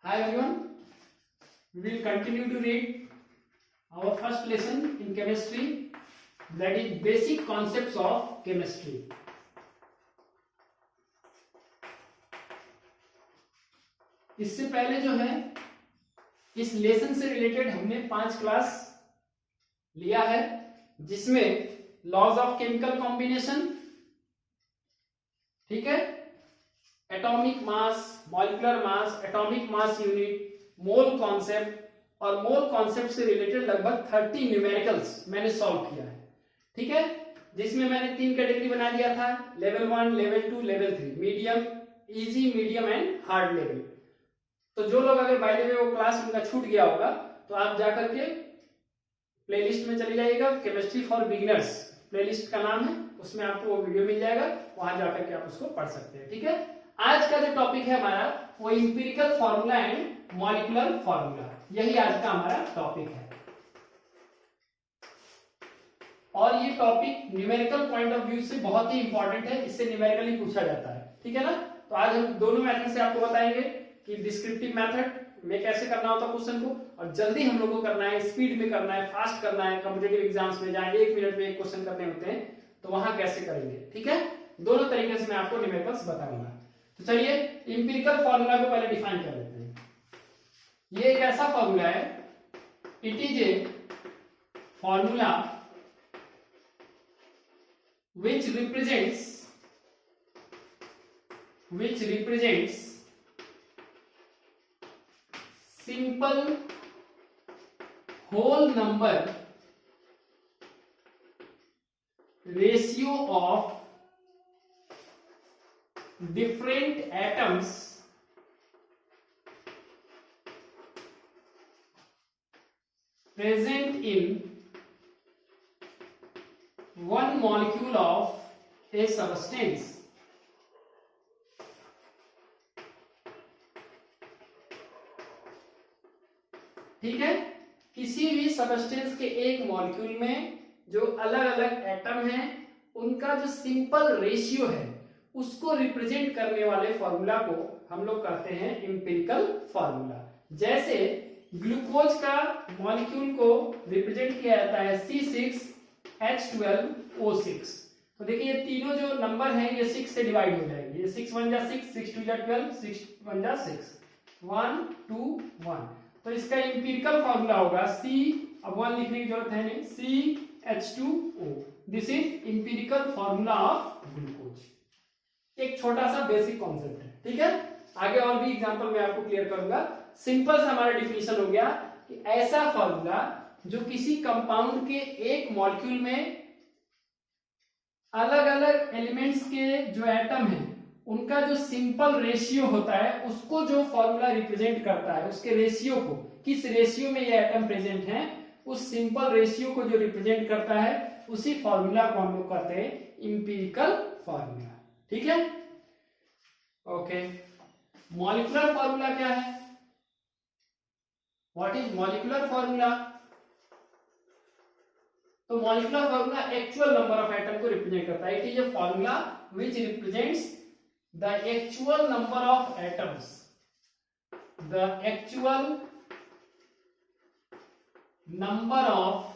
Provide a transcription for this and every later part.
Hi everyone, we will continue to read our first lesson in chemistry, that is basic concepts of chemistry. इससे पहले जो है इस lesson से related हमने 5 क्लास लिया है, जिसमें लॉज ऑफ केमिकल कॉम्बिनेशन, ठीक है, atomic mass, molecular mass, atomic mass unit, mole concept और मोल कॉन्सेप्ट से रिलेटेड लगभग 30 न्यूमेरिकल्स मैंने सॉल्व किया है, ठीक है, जिसमें मैंने 3 कैटेगरी बना दिया था, level 1, level 2, level 3, medium, easy, medium and hard level. तो जो लोग अगर बाय द वे वो क्लास उनका छूट गया होगा तो आप जाकर के प्लेलिस्ट में चले जाइएगा, केमिस्ट्री फॉर बिगिनर्स प्लेलिस्ट का नाम है, उसमें आपको वो वीडियो मिल जाएगा, वहां जाकर के आप उसको पढ़ सकते हैं, ठीक है। आज का जो टॉपिक है हमारा वो empirical formula and molecular formula, यही आज का हमारा टॉपिक है। और ये topic numerical point of view से बहुत ही इंपॉर्टेंट है, इससे न्यूमेरिकली पूछा जाता है, ठीक है ना। तो आज हम दोनों मेथड से आपको बताएंगे कि डिस्क्रिप्टिव मेथड में कैसे करना होता है क्वेश्चन को, और जल्दी हम लोग को करना है, स्पीड में करना है, फास्ट करना है, कॉम्पिटिटिव एग्जाम्स में जाए 1 मिनट में 1 क्वेश्चन करने होते हैं, तो वहां कैसे करेंगे, ठीक है। दोनों तरीके से मैं आपको न्यूमेरिकल्स बताऊंगा। तो चलिए इंपिरिकल फार्मूला को पहले डिफाइन कर लेते हैं। ये एक ऐसा फार्मूला है, it is a formula which represents simple whole number ratio of different atoms present in one molecule of a substance. ठीक है, किसी भी सबस्टेंस के एक मॉलिक्यूल में जो अलग अलग एटम हैं उनका जो सिंपल रेशियो है उसको रिप्रेजेंट करने वाले फॉर्मूला को हम लोग कहते हैं इंपिरिकल फार्मूला। जैसे ग्लूकोज का मॉलिक्यूल को रिप्रेजेंट किया जाता है C6H12O6। तो देखिए ये तीनों जो नंबर हैं ये 6 से डिवाइड हो जाएंगे, ये 6 1 जा 6, 6 2 जा 12, 6 1 जा 6, 1 2 1। तो इसका इंपिरिकल फार्मूला होगा C, अब 1 लिखने की जरूरत है नहीं, CH2O। This is empirical formula of glucose. एक छोटा सा बेसिक कॉन्सेप्ट है, ठीक है। आगे और भी एग्जांपल मैं आपको क्लियर करूंगा। सिंपल सा हमारा डिफिनेशन हो गया कि ऐसा फार्मूला जो किसी कंपाउंड के एक मॉलिक्यूल में अलग अलग एलिमेंट्स के जो एटम हैं उनका जो सिंपल रेशियो होता है उसको जो फॉर्मूला रिप्रेजेंट करता है, उसके रेशियो को, किस रेशियो में ये एटम प्रेजेंट हैं, उस सिंपल रेशियो को जो रिप्रेजेंट करता है उसी फॉर्मूला को हम लोग कहते हैं इंपिरिकल फार्मूला, ठीक है। ओके, मॉलिक्यूलर फार्मूला क्या है? What is molecular formula? तो molecular formula actual number of atom को रिप्रेजेंट करता है। It is a formula which represents the actual number of atoms, the actual number of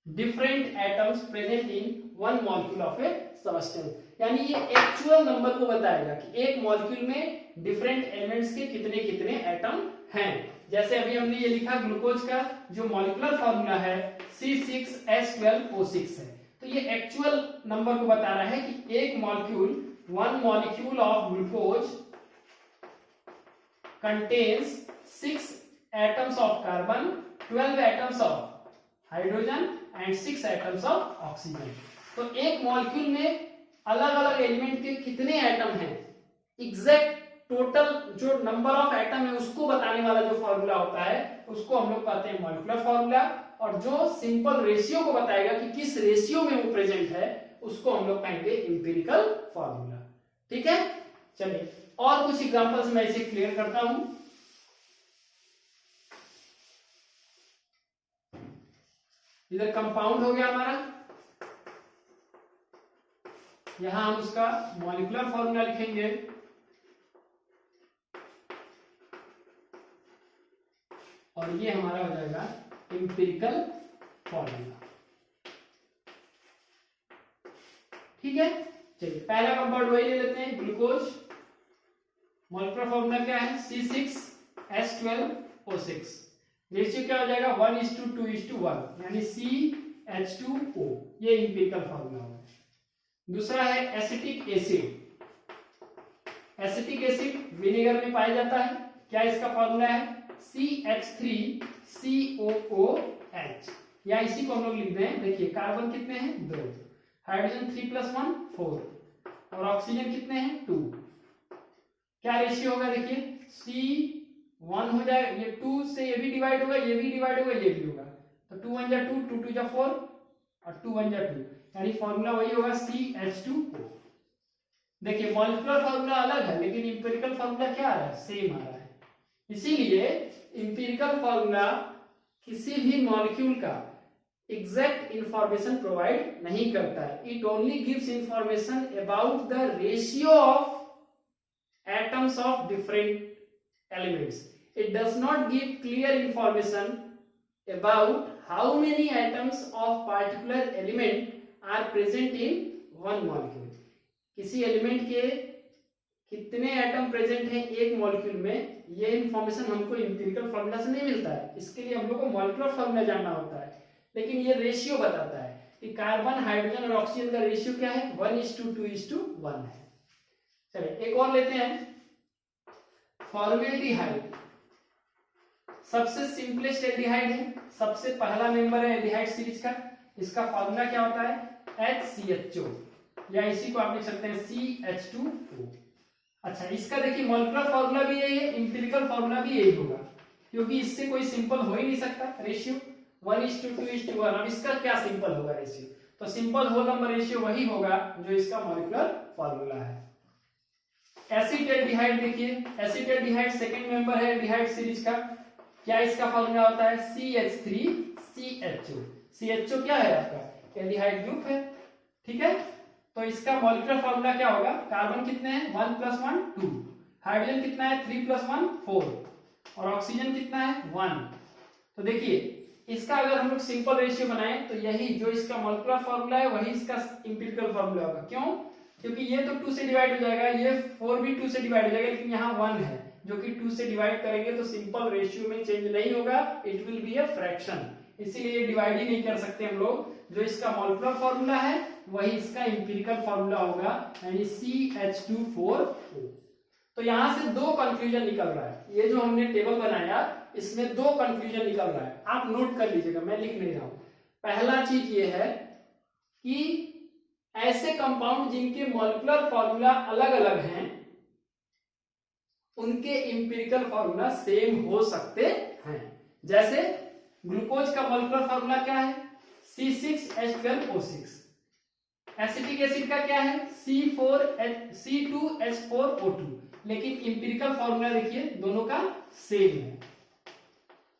different atoms present in one molecule of a substance. यानी ये actual number को बताएगा कि एक molecule में डिफरेंट एलिमेंट्स के कितने कितने एटम हैं। जैसे अभी हमने ये लिखा ग्लूकोज का जो मॉलिक्यूलर फार्मूला है C6H12O6 है, तो ये एक्चुअल नंबर को बता रहा है कि एक molecule, one molecule of glucose contains 6 atoms of carbon, 12 atoms of hydrogen and 6 atoms of oxygen. तो एक मॉलिक्यूल में अलग अलग एलिमेंट के कितने एटम हैं, एग्जैक्ट टोटल जो नंबर ऑफ एटम है उसको बताने वाला जो फार्मूला होता है उसको हम लोग कहते हैं मॉलिक्यूलर फार्मूला, और जो सिंपल रेशियो को बताएगा कि किस रेशियो में वो प्रेजेंट है उसको हम लोग कहेंगे इंपिरिकल फार्मूला, ठीक है। चलिए और कुछ एग्जांपल्स मैं इसे क्लियर करता हूं। इधर कंपाउंड हो गया हमारा, यहां हम उसका मॉलिक्यूलर फार्मूला लिखेंगे और ये हमारा हो जाएगा एम्पिरिकल फॉर्मूला। ठीक है, चलिए पहला कंपाउंड वही ले लेते हैं, ग्लूकोज। मॉलिक्यूलर फॉर्मूला क्या है, C6H12O6। रेशियो क्या हो जाएगा 1:2:1, यानी CH2O, ये एम्पिरिकल फॉर्मूला होगा। दूसरा है acetic acid. Acetic acid vinegar में पाया जाता है, क्या इसका फॉर्मूला है CH3COOH, या इसी को हम लोग लिख दें, देखिए कार्बन कितने हैं 2, हाइड्रोजन 3+1 4, और ऑक्सीजन कितने हैं 2। क्या रेशियो होगा, देखिए C1 हो जाए, ये 2 से ये भी डिवाइड होगा, ये भी डिवाइड होगा, ये भी होगा, तो 2 1 जा 2, 2 2 जा 4, और 2 1 जा 2, यानी फॉर्मूला वही होगा CH2O। देखिए मॉलिक्यूलर फॉर्मूला अलग है, लेकिन इंपेरिकल फॉर्मूला क्या आ रहा है, सेम आ रहा है। इसीलिए इंपेरिकल फॉर्मूला किसी भी मॉलिक्यूल का एग्जैक्ट इंफॉर्मेशन प्रोवाइड नहीं करता है, it only gives information about the ratio of atoms of different elements. It does not give clear information about how many atoms of particular element are present in one molecule। किसी element के कितने atom present हैं एक molecule में, ये information हमको empirical formula से नहीं मिलता है, इसके लिए हम लोग को मॉलिक्यूलर फॉर्मूला जानना होता है। लेकिन ये रेशियो बताता है कि कार्बन, हाइड्रोजन और ऑक्सीजन का रेशियो क्या है, 1:2:1 है। चलिए एक और लेते हैं, फॉर्मेल्डिहाइड। सबसे सिंपलेस्ट एल्डिहाइड है, सबसे पहला मेंबर है एल्डिहाइड सीरीज का। इसका फॉर्मूला क्या होता है HCHO, या इसी को आप लिख सकते हैं CH2O। अच्छा, इसका देखिए मॉलिक्यूलर फॉर्मूला भी यही है, एम्पिरिकल फॉर्मूला भी यही होगा, क्योंकि इससे कोई सिंपल हो ही नहीं सकता रेशियो 1:2:1। अब इसका क्या सिंपल होगा रेशियो, तो सिंपल होल नंबर रेशियो वही होगा जो इसका मॉलिक्यूलर फॉर्मूला है। एसिटेल्डिहाइड, देखिए एसिटेल्डिहाइड सेकंड मेंबर है एल्डिहाइड सीरीज का। क्या इसका फॉर्मूला होता है CH3CHO। CHO क्या है आपका एल्डिहाइड ग्रुप है, ठीक है। तो इसका मॉलिक्यूलर फॉर्मूला क्या होगा, कार्बन कितने हैं 1+1 2, हाइड्रोजन कितना है 3+1 4, और ऑक्सीजन कितना है 1। तो देखिए इसका अगर हम लोग सिंपल रेशियो बनाएं तो यही जो इसका मॉलिक्यूलर फॉर्मूला है वही इसका एम्पिरिकल फॉर्मूला होगा। क्यों, क्योंकि ये तो 2 से डिवाइड हो जाएगा, ये 4 भी 2 से डिवाइड हो जाएगा, लेकिन यहाँ 1 है जो कि 2 से डिवाइड करेंगे तो सिंपल रेशियो में चेंज नहीं होगा, it will be a fraction, इसीलिए डिवाइड ही नहीं कर सकते हम लोग। जो इसका मॉलिक्यूलर फॉर्मूला है वही इसका एम्पिरिकल फॉर्मूला होगा, यानी CH2O। तो यहां से दो कंक्लूजन निकल रहा है, ये जो हमने टेबल बनाया इसमें दो कंक्लूजन निकल रहा है, आप नोट कर लीजिएगा, मैं लिख नहीं रहा हूं। पहला चीज ये है कि ऐसे कंपाउंड जिनके मॉलिक्यूलर फॉर्मूला अलग अलग हैं उनके एम्पिरिकल फॉर्मूला सेम हो सकते हैं। जैसे ग्लूकोज का मॉलिक्यूलर फॉर्मूला क्या है C6H12O6, एसिटिक एसिड का क्या है C2H4O2, लेकिन एम्पिरिकल फॉर्मूला देखिए दोनों का सेम है।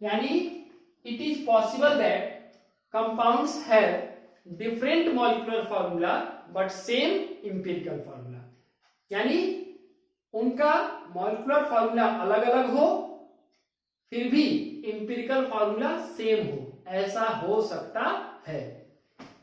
यानी it is possible that compounds have different molecular formula but same empirical formula, यानी उनका मॉलिक्यूलर फॉर्मूला अलग अलग हो फिर भी एम्पिरिकल फॉर्मूला सेम हो, ऐसा हो सकता है।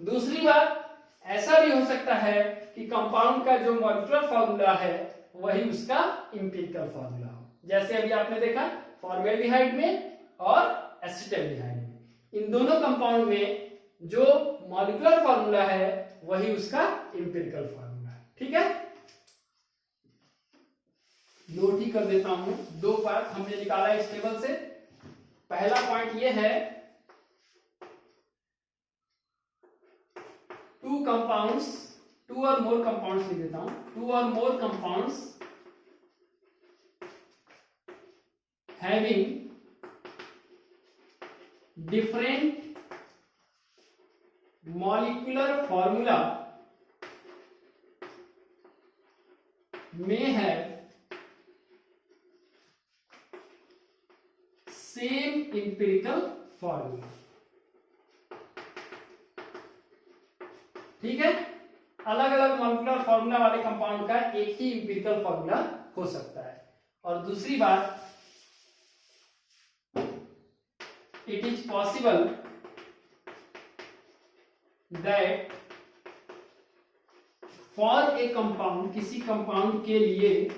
दूसरी बात, ऐसा भी हो सकता है कि कंपाउंड का जो मॉलिक्यूलर फॉर्मूला है वही उसका एम्पिरिकल फॉर्मूला हो, जैसे अभी आपने देखा फॉर्मेल्डिहाइड में और एसिटेल्डिहाइड में, इन दोनों कंपाउंड में जो मॉलिक्यूलर फॉर्मूला है वही उसका एम्पिरिकल फॉर्मूला है। ठीक है, नोट ही कर देता हूं, दो पार्ट हमने निकाला इस टेबल से। पहला पॉइंट ये है, टू और मोर कंपाउंड्स लिख देता हूं, 2 or more compounds having different molecular formula may have same empirical formula। ठीक है, अलग अलग मॉलिक्यूलर फॉर्मूला वाले कंपाउंड का एक ही एम्पिरिकल फॉर्मूला हो सकता है। और दूसरी बात, it is possible that for a compound, किसी कंपाउंड के लिए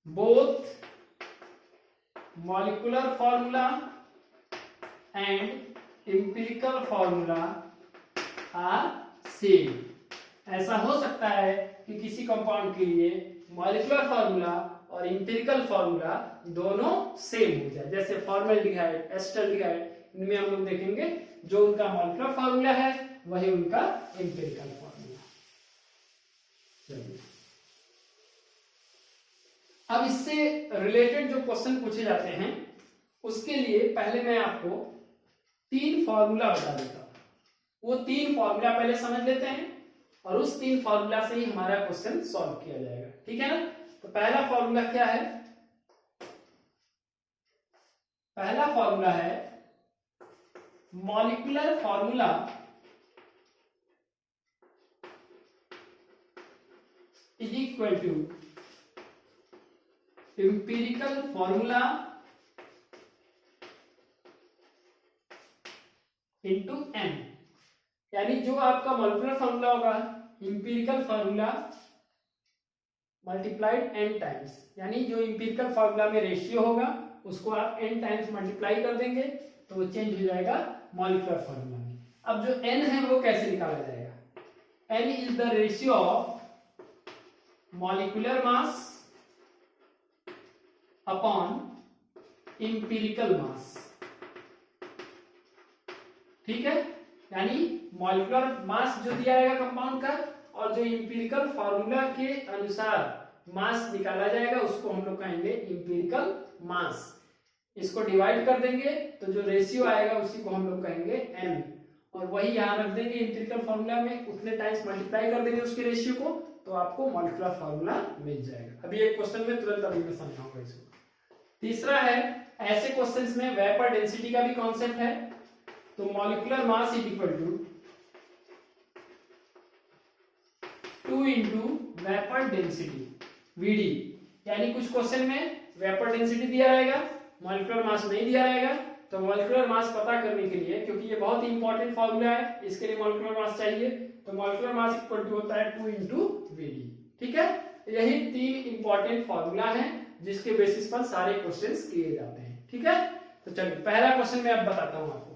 both molecular formula and empirical formula are same. ऐसा हो सकता है कि किसी कंपाउंड के लिए मॉलिक्यूलर फॉर्मूला और एम्पिरिकल फॉर्मूला दोनों सेम हो जाए, जैसे फॉर्मल्डिहाइड, एसिटाल्डिहाइड, इनमें हम लोग देखेंगे जो उनका मॉलिक्यूलर फॉर्मूला है वही उनका एम्पिरिकल फॉर्मूला। चलिए अब इससे रिलेटेड जो क्वेश्चन पूछे जाते हैं उसके लिए पहले मैं आपको 3 फॉर्मूला बता देता हूं। वो 3 फॉर्मूला पहले समझ लेते हैं और उस 3 फॉर्मूला से ही हमारा क्वेश्चन सॉल्व किया जाएगा, ठीक है ना। तो पहला फॉर्मूला क्या है? पहला फॉर्मूला है molecular formula is equal to empirical formula into n, यानी जो आपका मॉलिक्यूलर फॉर्मूला होगा empirical formula multiplied n times, यानी जो एम्पिरिकल फॉर्मूला में रेशियो होगा उसको आप n टाइम्स मल्टीप्लाई कर देंगे तो वो चेंज हो जाएगा मॉलिक्यूलर फॉर्मूला में। अब जो n है वो कैसे निकाला जाएगा? n is the ratio of molecular mass upon empirical mass, ठीक है। यानी मॉलिक्यूलर मास जो दिया रहेगा कंपाउंड का और जो एम्पिरिकल फॉर्मूला के अनुसार मास निकाला जाएगा उसको हम लोग कहेंगे एम्पिरिकल मास। इसको डिवाइड कर देंगे तो जो रेशियो आएगा उसी को हम लोग कहेंगे n, और वही यहां रख देंगे एम्पिरिकल फॉर्मूला में, उतने टाइम्स मल्टीप्लाई कर देंगे उसके रेशियो को तो आपको मॉलिक्यूलर फॉर्मूला मिल जाएगा। अभी एक क्वेश्चन में तुरंत अभी मैं समझाऊंगा इसको। तीसरा है, ऐसे क्वेश्चंस में वेपर डेंसिटी का भी कॉन्सेप्ट है। तो molecular mass is equal to 2 into vapour density Vd, यानी कुछ क्वेश्चन में वेपर डेंसिटी दिया रहेगा, मॉलिक्यूलर मास नहीं दिया रहेगा, तो मॉलिक्यूलर मास पता करने के लिए, क्योंकि ये बहुत ही इंपॉर्टेंट फॉर्मूला है, इसके लिए मॉलिक्यूलर मास चाहिए, तो मॉलिक्यूलर मास इक्वल टू होता है 2 इंटू Vd, ठीक है। यही 3 इंपॉर्टेंट फॉर्मूला है जिसके बेसिस पर सारे क्वेश्चंस किए जाते हैं, ठीक है। तो चलिए पहला क्वेश्चन मैं अब बताता हूं आपको।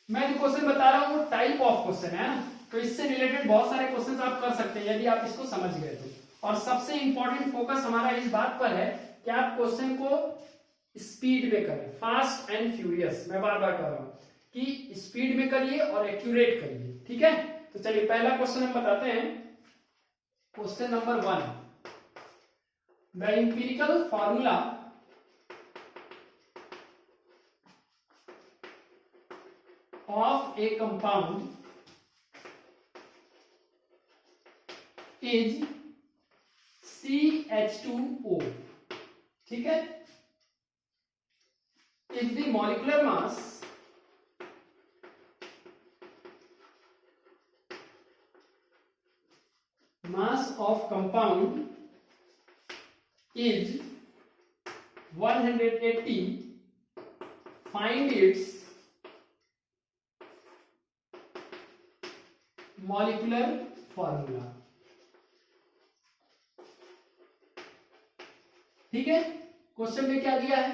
मैं जो क्वेश्चन बता रहा हूं वो टाइप ऑफ क्वेश्चन है, तो इससे रिलेटेड बहुत सारे क्वेश्चंस आप कर सकते हैं यदि आप इसको समझ गए तो। और सबसे इंपॉर्टेंट फोकस हमारा इस बात पर है कि आप क्वेश्चन को स्पीड में करें, फास्ट एंड फ्यूरियस। मैं बार बार कह रहा हूं कि स्पीड में करिए और एक्यूरेट करिए, ठीक है। तो चलिए पहला क्वेश्चन हम बताते हैं। Question number 1, the empirical formula of a compound is CH2O, ठीक है। if the molecular mass of compound is 180, find its molecular formula, ठीक है। क्वेश्चन में क्या दिया है?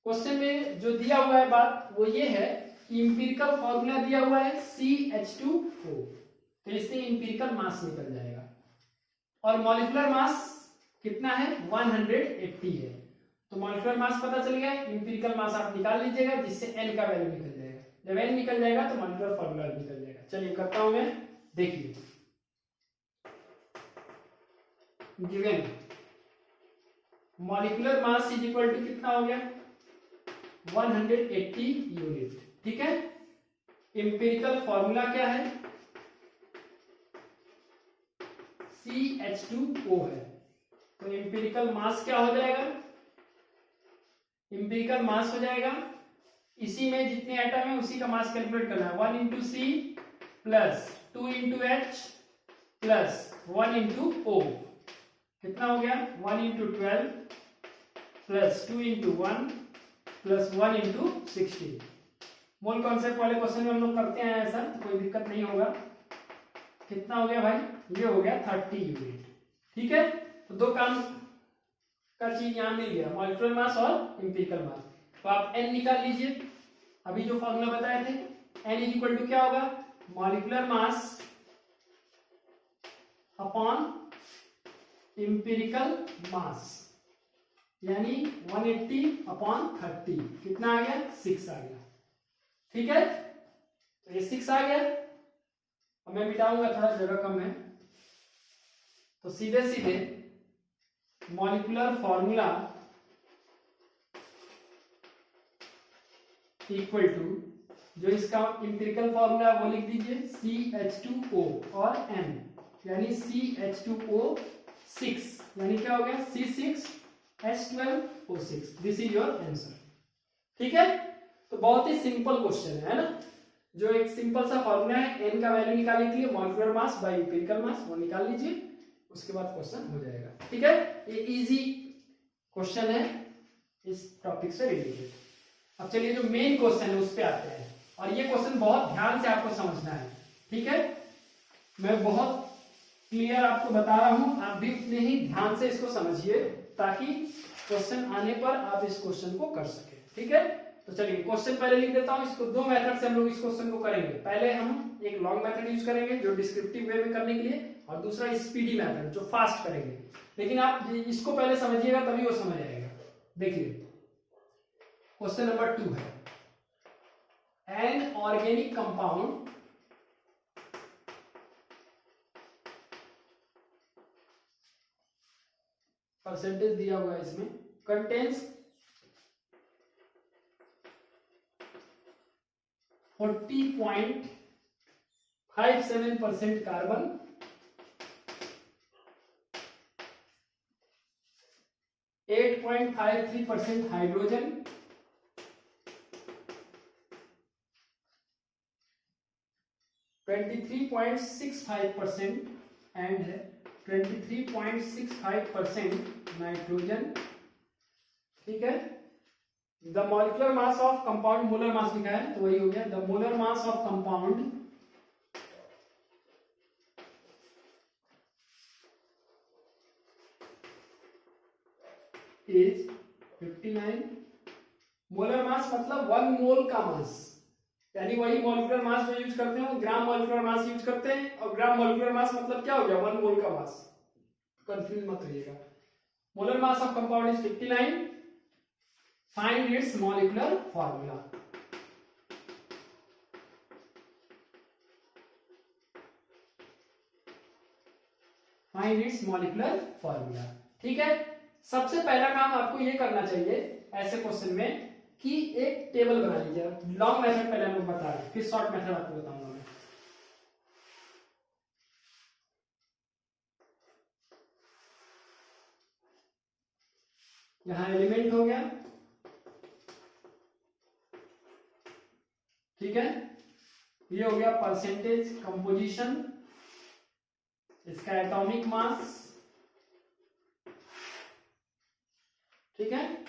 क्वेश्चन में जो दिया हुआ है बात वो ये है कि इंपिरिकल फॉर्मूला दिया हुआ है CH2O, तो इससे इंपिरिकल मास निकल जाएगा और मॉलिक्यूलर मास कितना है? 180 है। तो मॉलिक्यूलर मास पता चल गया, इंपिरिकल मास आप निकाल लीजिएगा जिससे n का वैल्यू निकल जाएगा। जब n निकल जाएगा तो मॉलिक्यूलर फॉर्मूला निकल जाएगा। चलिए करता हूं मैं, देखिए। Given molecular mass is equal to कितना हो गया? 180 यूनिट, ठीक है। एम्पिरिकल फॉर्मूला क्या है? CH2O है। तो एम्पिरिकल मास क्या हो जाएगा? एम्पिरिकल मास हो जाएगा, इसी में जितने एटम है उसी का मास कैलकुलेट करना है। 1 into C plus 2 into H plus 1 into O, कितना हो गया? 1 into 12 plus 2 into 1 plus 1 into 16। Mole concept वाले क्वेश्चन में हम लोग करते हैं ऐसा, तो कोई दिक्कत नहीं होगा। कितना हो गया भाई, ये हो गया 30 यूनिट। ठीक है, तो दो काम का चीज यहाँ मिल गया, मॉलिक्यूलर मास और एम्पिरिकल मास। तो आप n निकाल लीजिए, अभी जो फॉर्मूला बताए थे, n इज इक्वल टू क्या होगा, मॉलिक्यूलर मास अपॉन एम्पिरिकल मास, यानी 180 अपॉन 30, कितना आ गया, 6 आ गया। ठीक है, तो ये 6 आ गया। अब मैं मिटाऊंगा, थोड़ा जगह कम है, तो सीधे सीधे मॉलिक्यूलर फॉर्मूला इक्वल टू, जो इसका एम्पिरिकल फॉर्मूला वो लिख दीजिए, CH2O और N, यानी CH2O6, यानी क्या हो गया, C6H12O6। This is your answer. ठीक है, तो बहुत ही सिंपल क्वेश्चन है ना, जो एक सिंपल सा फॉर्मूला है n का वैल्यू निकालने के लिए, मॉलिक्यूलर मास बाय एम्पिरिकल मास, वो निकाल लीजिए, उसके बाद क्वेश्चन हो जाएगा। ठीक है, ये इजी क्वेश्चन है इस टॉपिक से रिलेटेड। अब चलिए जो मेन क्वेश्चन है उस पे आते हैं, और ये क्वेश्चन बहुत ध्यान से आपको समझना है। ठीक है, मैं बहुत क्लियर आपको बता रहा हूं, आप भी उतने ही ध्यान से इसको समझिए, ताकि क्वेश्चन आने पर आप इस क्वेश्चन को कर सके। ठीक है, तो चलिए क्वेश्चन पहले लिख देता हूं। इसको दो मेथड से हम लोग इस क्वेश्चन को करेंगे। पहले हम एक लॉन्ग मेथड यूज करेंगे जो डिस्क्रिप्टिव वे में करने के लिए, और दूसरा स्पीडी मेथड जो फास्ट करेंगे। लेकिन आप इसको पहले समझिएगा, तभी वो समझ आएगा। देखिए क्वेश्चन नंबर 2 है, एन ऑर्गेनिक कंपाउंड परसेंटेज दिया हुआ है इसमें, contains 40.57% carbon, 8.53% hydrogen, 23.65% and 23.65% nitrogen. ठीक है, the molecular mass of compound, molar mass लिखा है तो वही हो गया, the molar mass of compound is 59। Molar mass मतलब 1 मोल का मास, यानी वही मॉलिक्यूलर मास जो यूज करते हैं वो ग्राम मॉलिक्यूलर मास यूज करते हैं, और ग्राम मॉलिक्यूलर मास मतलब क्या हो गया, 1 मोल का मास। कंफ्यूज मत होइएगा। Molar mass of compound is 59। Find its molecular formula. Find its molecular formula. ठीक है, सबसे पहला काम आपको ये करना चाहिए ऐसे क्वेश्चन में कि एक टेबल बना लीजिए। लॉन्ग मेथड पहले हम लोग बता रहे हैं, फिर शॉर्ट मेथड आपको बताऊंगा मैं। यहां एलिमेंट हो गया, ठीक है, ये हो गया परसेंटेज कंपोजिशन, इसका एटॉमिक मास, ठीक है,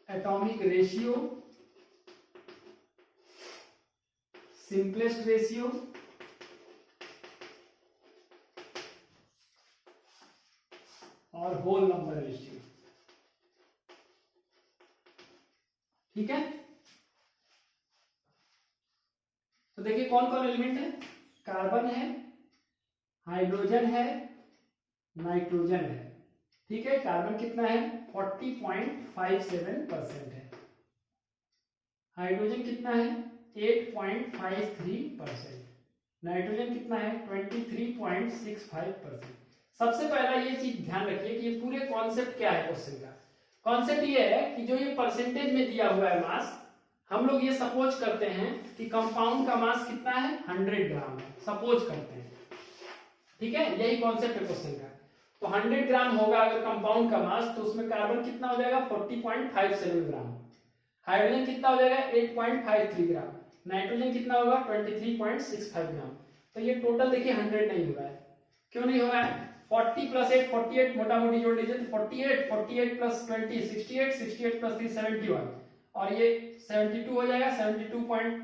एटॉमिक रेशियो, सिंपलेस्ट रेशियो, और होल नंबर रेशियो। ठीक है, तो देखिए कौन कौन एलिमेंट है, कार्बन है, हाइड्रोजन है, नाइट्रोजन है। ठीक है, कार्बन कितना है, 40.57% है, हाइड्रोजन कितना है, 8.53%, नाइट्रोजन कितना है, 23.65%। सबसे पहला ये चीज ध्यान रखिए कि ये पूरे कॉन्सेप्ट क्या है क्वेश्चन का। कॉन्सेप्ट ये है कि जो ये परसेंटेज में दिया हुआ है मास, हम लोग ये सपोज करते हैं कि कंपाउंड का मास कितना है, 100 ग्राम है, सपोज करते हैं। ठीक है, यही कॉन्सेप्ट है क्वेश्चन का। तो 100 ग्राम होगा अगर कंपाउंड का मास, तो उसमें कार्बन कितना हो जाएगा, 40.57 ग्राम, हाइड्रोजन कितना हो जाएगा, 8.53 ग्राम, नाइट्रोजन कितना होगा, 23.65 ग्राम। तो ये टोटल देखिए 100 नहीं हो रहा है। क्यों नहीं हो रहा है, 40 प्लस 8 48, मोटा मोटी जोड़ लीजिए तो 48, 48 प्लस 20 68, 68 प्लस 3 71, और ये 72 हो जाएगा। 72 पॉइंट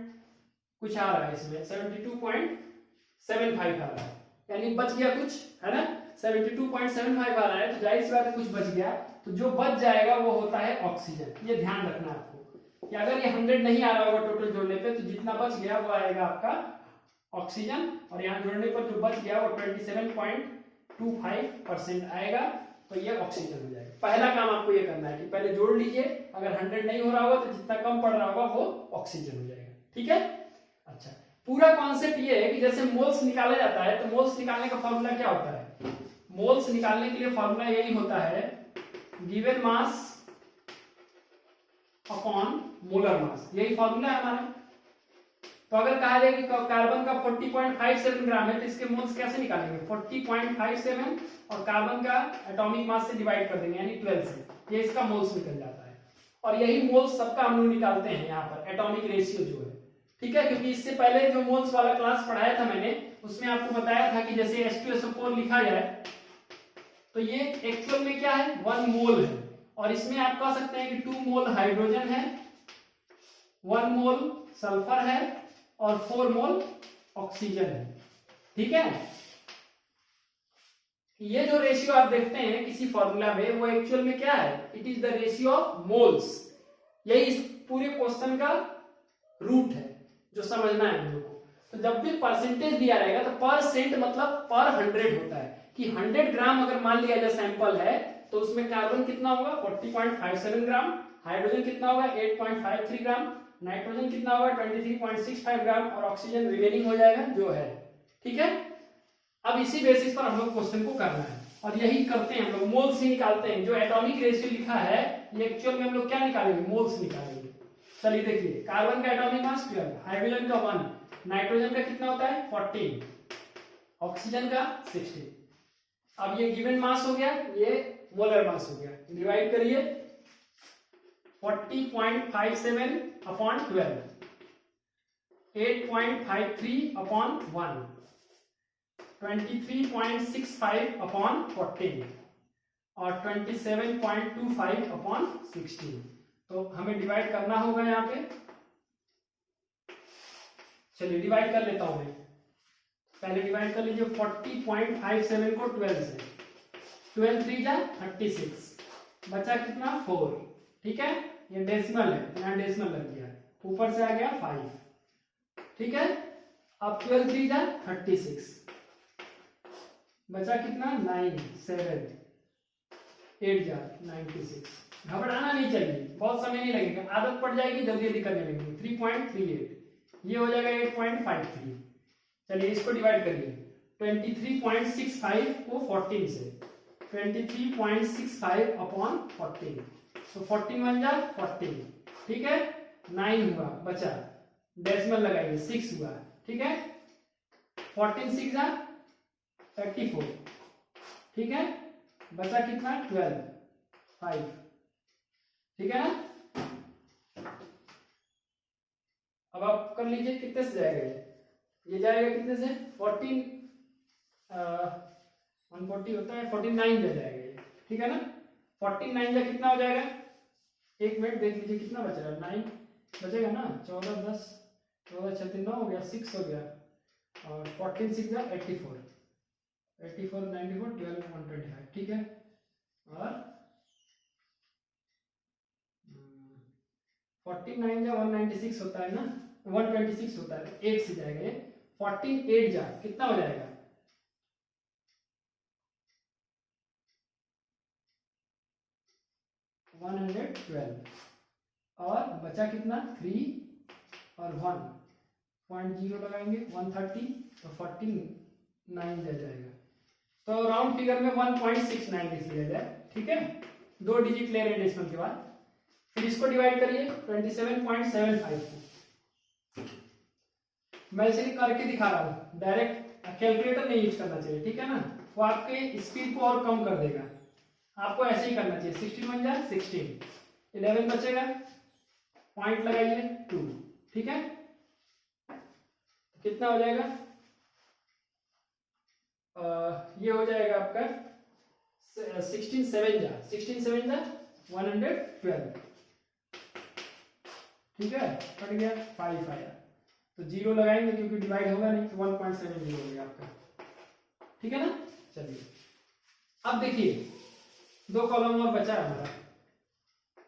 कुछ आ रहा है इसमें, 72.75 आ रहा है, यानी बच गया कुछ, है ना। 72.75 आ रहा है, तो जाहिर सी बात है कुछ बच गया। तो जो बच जाएगा वो होता है ऑक्सीजन। ये ध्यान रखना आपको कि अगर ये 100 नहीं आ रहा होगा टोटल जोड़ने पे, तो जितना बच गया वो आएगा आपका ऑक्सीजन, और यहाँ जोड़ने पर जो बच गया वो 27.25% आएगा, तो ये ऑक्सीजन हो जाएगा। पहला काम आपको ये करना है कि पहले जोड़ लीजिए, अगर 100 नहीं हो रहा होगा तो जितना कम पड़ रहा होगा वो ऑक्सीजन हो जाएगा, ठीक है। अच्छा, पूरा कॉन्सेप्ट ये है कि जैसे मोल्स निकाला जाता है, तो मोल्स निकालने का फॉर्मूला क्या होता है? मोल्स निकालने के लिए फॉर्मूला यही होता है, given mass upon molar mass, यही फॉर्मूला है हमारा। तो अगर कहा जाए कि कार्बन का 40.57 ग्राम है, तो इसके मोल्स कैसे निकालेंगे? 40.57 और कार्बन का एटॉमिक मास से डिवाइड कर देंगे, यानी 12 से, ये इसका मोल्स निकल जाता है। और यही मोल्स सबका हम लोग निकालते हैं यहाँ पर, एटॉमिक रेशियो जो है, ठीक है। क्योंकि इससे पहले जो मोल्स वाला क्लास पढ़ाया था मैंने, उसमें आपको बताया था कि जैसे H2SO4 लिखा जाए तो ये एक्चुअल में क्या है? 1 मोल है, और इसमें आप कह सकते हैं कि 2 मोल हाइड्रोजन है, 1 मोल सल्फर है और 4 मोल ऑक्सीजन है, ठीक है। ये जो रेशियो आप देखते हैं किसी फॉर्मूला में, वो एक्चुअल में क्या है? It is the ratio of moles. यही इस पूरे क्वेश्चन का रूट है जो समझना है हम लोग को। तो जब भी परसेंटेज दिया रहेगा तो परसेंट मतलब पर 100 होता है, कि 100 ग्राम अगर मान लिया जाए सैंपल है, तो उसमें कार्बन कितना होगा? 40.57 ग्राम, हाइड्रोजन कितना होगा? 8.53 ग्राम, नाइट्रोजन कितना होगा? 23.65 ग्राम, और ऑक्सीजन रिमेनिंग हो जाएगा जो है, ठीक है। अब इसी बेसिस पर हम लोग क्वेश्चन को करना है, और यही करते हैं हम लोग, मोल्स ही निकालते हैं। जो एटॉमिक रेशियो लिखा है ये एक्चुअल में हम लोग क्या निकालेंगे? मोल्स निकालेंगे। चलिए देखिए, कार्बन का एटॉमिक मास 12, हाइड्रोजन का 1, नाइट्रोजन का कितना होता है? 14, ऑक्सीजन का 16। अब ये गिवन मास हो गया, ये मोलर मास हो गया। डिवाइड करिए, 40.57 अपॉन 12, 8.53 अपॉन 1, 23.65 अपॉन 14 और 27.25 अपॉन 16। तो हमें डिवाइड करना होगा यहाँ पे। चलिए डिवाइड कर लेता हूं मैं, पहले डिवाइड कर लीजिए 40.57 को 12 से, 12 3 जा 36, बचा कितना? 4, ठीक है। ये डेसिमल है, यहाँ डेसिमल लग गया, ऊपर से आ गया 5, ठीक है। अब 12 3 जा 36, बचा कितना? 9, 7, 8 जा 96। घबराना नहीं चाहिए, बहुत समय नहीं लगेगा, आदत पड़ जाएगी, जल्दी जल्दी करने लगेंगे। 3.38, ये हो जाएगा 8.53। चलिए इसको डिवाइड करिए, 23.65 को 14 से, 23.65 अपॉन 14, तो 14 बन जा 14, ठीक है। 9 हुआ, बचा, डेसिमल लगाइए, 6 हुआ, ठीक है। 14 6 जा 34, ठीक है। बचा कितना? 12, 5, ठीक है ना। अब आप कर लीजिए कितने से जाएगा ये जाएगा कितने से? 14 140 होता है, 49 जा जाएगा ये, ठीक है ना। 49 जा कितना हो जाएगा? एक मिनट देख लीजिए कितना बच रहा है। 9 बचेगा ना, 14 10 14 36 9 हो गया, 6 हो गया, और 14 6 जा 84, 84 94 12 125, ठीक है। और 49 जा 196 होता है ना, 126 होता है, 8 से जाएगा ये। 14 8 जा कितना हो जाएगा? 112, और बचा कितना? 3 और 1.0 लगाएंगे, 130, तो 49 जा जाएगा। तो राउंड फिगर में 1.69 लिया जाए, ठीक है। 2 डिजिट ले रहे हैं डेसिमल के बाद। फिर इसको डिवाइड करिए 27.75 को। मैं इसे करके दिखा रहा हूं, डायरेक्ट कैलकुलेटर नहीं यूज करना चाहिए, ठीक है ना, वो आपके स्पीड को और कम कर देगा। आपको ऐसे ही करना चाहिए। 16 बन जाए 16, 11 बचेगा, पॉइंट लगाइए 2, ठीक है। कितना हो जाएगा? ये हो जाएगा आपका 16 7 जा 112, ठीक है, कट गया 5 आया, तो 0 लगाएंगे क्योंकि डिवाइड होगा नहीं, तो 1.70 हो गया आपका, ठीक है ना। चलिए अब देखिए 2 कॉलम और बचा है हमारा।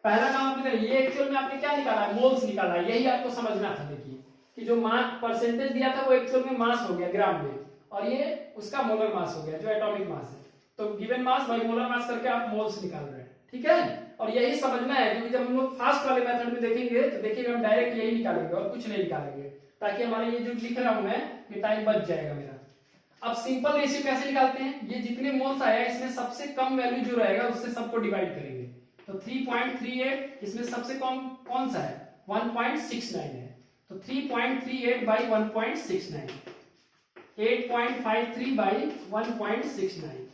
पहला काम आपने करा, ये एक्चुअल में आपने क्या निकाला है, मोल्स निकाला है, यही आपको समझना था। देखिए कि जो मास परसेंटेज दिया था वो एक्चुअल में मास हो गया ग्राम में, और ये उसका मोलर मास हो गया जो एटॉमिक मास है। तो given mass by molar mass करके आप मोल्स निकाल रहे हैं, ठीक है। और यही समझना है, क्योंकि जब हम लोग फास्ट वाले मेथड में देखेंगे तो देखिएगा हम डायरेक्ट यही निकालेंगे और कुछ नहीं निकालेंगे, ताकि हमारा ये जो लिख रहा हूं मैं ये टाइम बच जाएगा मेरा। अब सिंपल रेशियो कैसे निकालते हैं, ये जितने मोल्स आया इसमें सबसे कम वैल्यू जो रहेगा उससे सबको डिवाइड करेंगे। तो 3.38 इसमें सबसे कम कौन सा है, 1.69 है, तो 3.38 बाई 1.69, 8.53 बाई 1.69,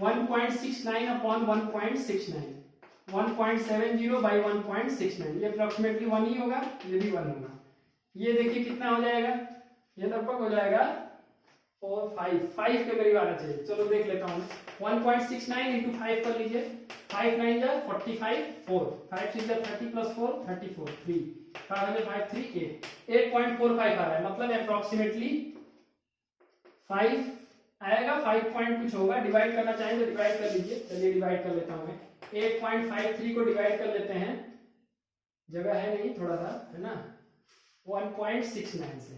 1.69 अपॉन 1.69, 1.70 बाई 1.69, ये अप्रोक्सीमेटली 1 ही होगा, ये भी 1 होगा। ये देखिए कितना हो जाएगा, ये लगभग हो जाएगा 5 के करीब आना चाहिए। चलो देख लेता हूँ, 1.69 इंटू 5 कर लीजिए, 5 9 जा 45, 4 5 6 जा 30 प्लस 4 34, 3 5 5 3 8 8.45 आ रहा है, मतलब अप्रोक्सीमेटली 5 आएगा, 5 पॉइंट कुछ होगा। डिवाइड करना चाहें तो डिवाइड कर लीजिए, चलिए डिवाइड कर लेता हूँ मैं। 8.53 को डिवाइड कर लेते हैं, जगह है नहीं थोड़ा सा, है ना, 1.69 से।